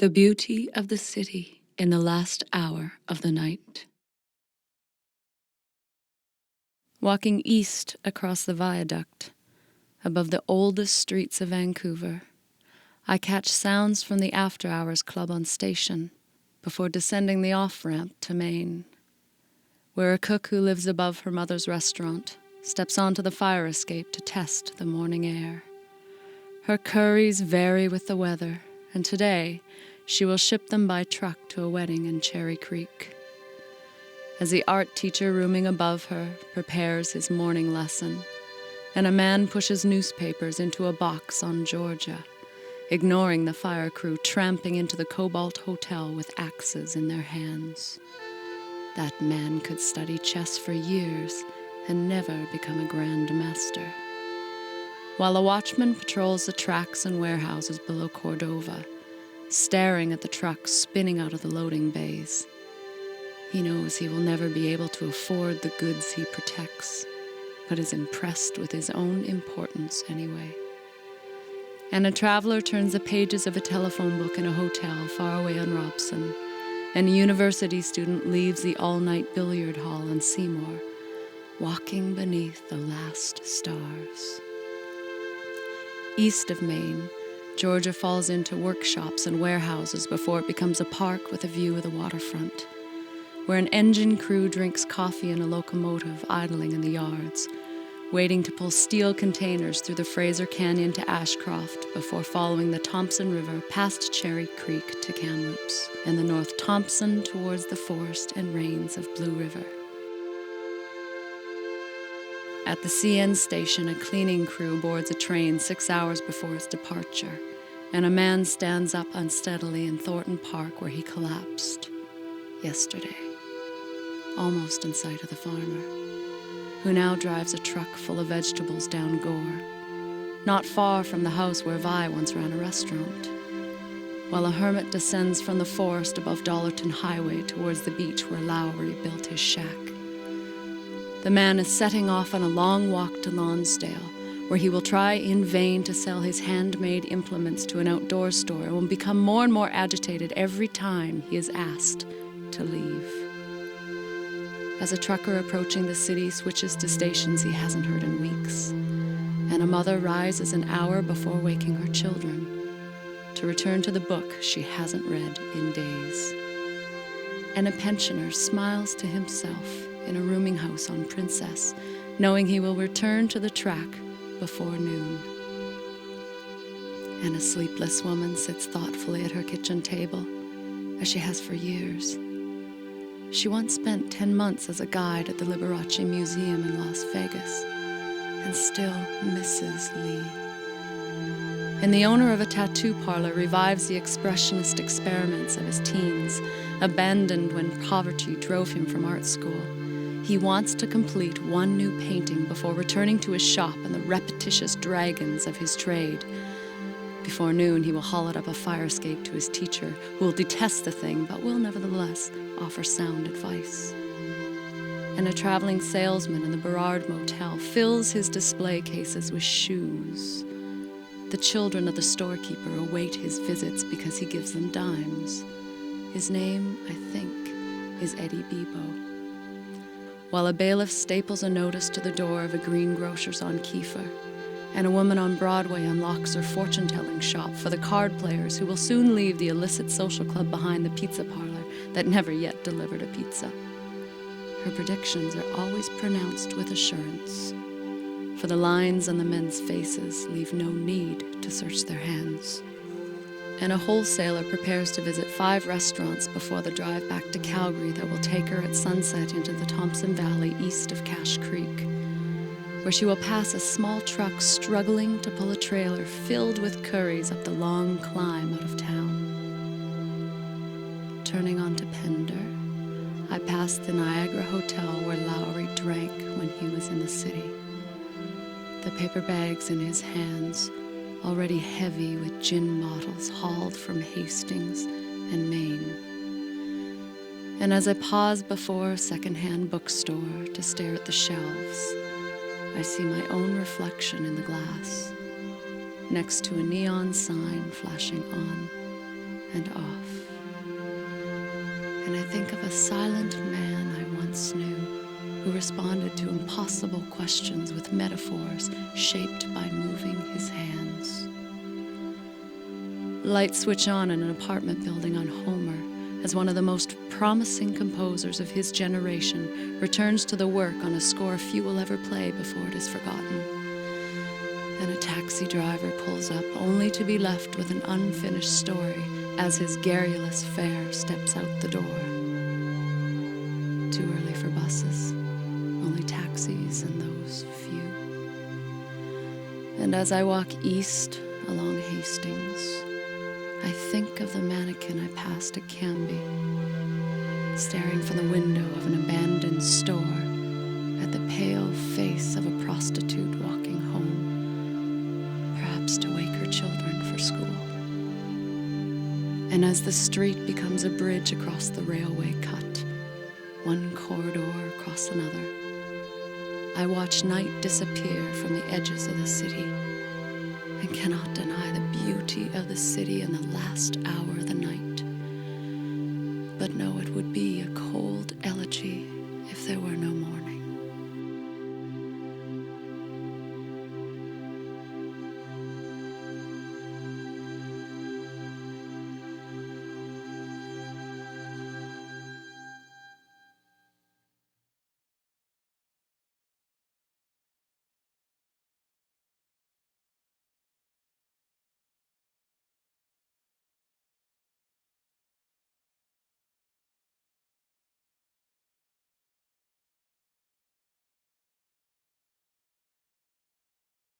The beauty of the city in the last hour of the night. Walking east across the viaduct, above the oldest streets of Vancouver, I catch sounds from the after-hours club on Station before descending the off-ramp to Main, where a cook who lives above her mother's restaurant steps onto the fire escape to test the morning air. Her curries vary with the weather, and today she will ship them by truck to a wedding in Cherry Creek. As the art teacher rooming above her prepares his morning lesson, and a man pushes newspapers into a box on Georgia, ignoring the fire crew tramping into the Cobalt Hotel with axes in their hands. That man could study chess for years and never become a grand master. While a watchman patrols the tracks and warehouses below Cordova, staring at the trucks spinning out of the loading bays, he knows he will never be able to afford the goods he protects, but is impressed with his own importance anyway. And a traveler turns the pages of a telephone book in a hotel far away on Robson, and a university student leaves the all-night billiard hall in Seymour, walking beneath the last stars. East of Maine, Georgia falls into workshops and warehouses before it becomes a park with a view of the waterfront, where an engine crew drinks coffee in a locomotive idling in the yards, waiting to pull steel containers through the Fraser Canyon to Ashcroft before following the Thompson River past Cherry Creek to Kamloops, and the North Thompson towards the forest and rains of Blue River. At the CN station, a cleaning crew boards a train 6 hours before its departure, and a man stands up unsteadily in Thornton Park where he collapsed yesterday, almost in sight of the farmer, who now drives a truck full of vegetables down Gore, not far from the house where Vi once ran a restaurant, while a hermit descends from the forest above Dollarton Highway towards the beach where Lowry built his shack. The man is setting off on a long walk to Lonsdale, where he will try in vain to sell his handmade implements to an outdoor store and will become more and more agitated every time he is asked to leave. As a trucker approaching the city switches to stations he hasn't heard in weeks, and a mother rises an hour before waking her children to return to the book she hasn't read in days. And a pensioner smiles to himself in a rooming house on Princess, knowing he will return to the track before noon. And a sleepless woman sits thoughtfully at her kitchen table, as she has for years. She once spent 10 months as a guide at the Liberace Museum in Las Vegas, and still misses Lee. And the owner of a tattoo parlor revives the expressionist experiments of his teens, abandoned when poverty drove him from art school. He wants to complete one new painting before returning to his shop and the repetitious dragons of his trade. Before noon, he will haul it up a fire escape to his teacher, who will detest the thing, but will nevertheless offer sound advice. And a traveling salesman in the Burrard Motel fills his display cases with shoes. The children of the storekeeper await his visits because he gives them dimes. His name, I think, is Eddie Bebo. While a bailiff staples a notice to the door of a greengrocer's on Kiefer, and a woman on Broadway unlocks her fortune-telling shop for the card players who will soon leave the illicit social club behind the pizza parlor that never yet delivered a pizza. Her predictions are always pronounced with assurance, for the lines on the men's faces leave no need to search their hands. And a wholesaler prepares to visit 5 restaurants before the drive back to Calgary that will take her at sunset into the Thompson Valley east of Cache Creek, where she will pass a small truck struggling to pull a trailer filled with curries up the long climb out of town. Turning onto Pender, I pass the Niagara Hotel where Lowry drank when he was in the city, the paper bags in his hands already heavy with gin bottles hauled from Hastings and Maine. And as I pause before a second-hand bookstore to stare at the shelves, I see my own reflection in the glass, next to a neon sign flashing on and off. And I think of a silent man I once knew who responded to impossible questions with metaphors shaped by moving his hands. Lights switch on in an apartment building on Homer as one of the most promising composers of his generation returns to the work on a score few will ever play before it is forgotten. Then a taxi driver pulls up only to be left with an unfinished story as his garrulous fare steps out the door. Too early for buses, only taxis and those few. And as I walk east along Hastings, I think of the mannequin I passed at Canby, staring from the window of an abandoned store at the pale face of a prostitute walking home, perhaps to wake her children for school. And as the street becomes a bridge across the railway cut, one corridor across another, I watch night disappear from the edges of the city and cannot deny the beauty of the city in the last hour of the night, but know it would be a cold elegy if there were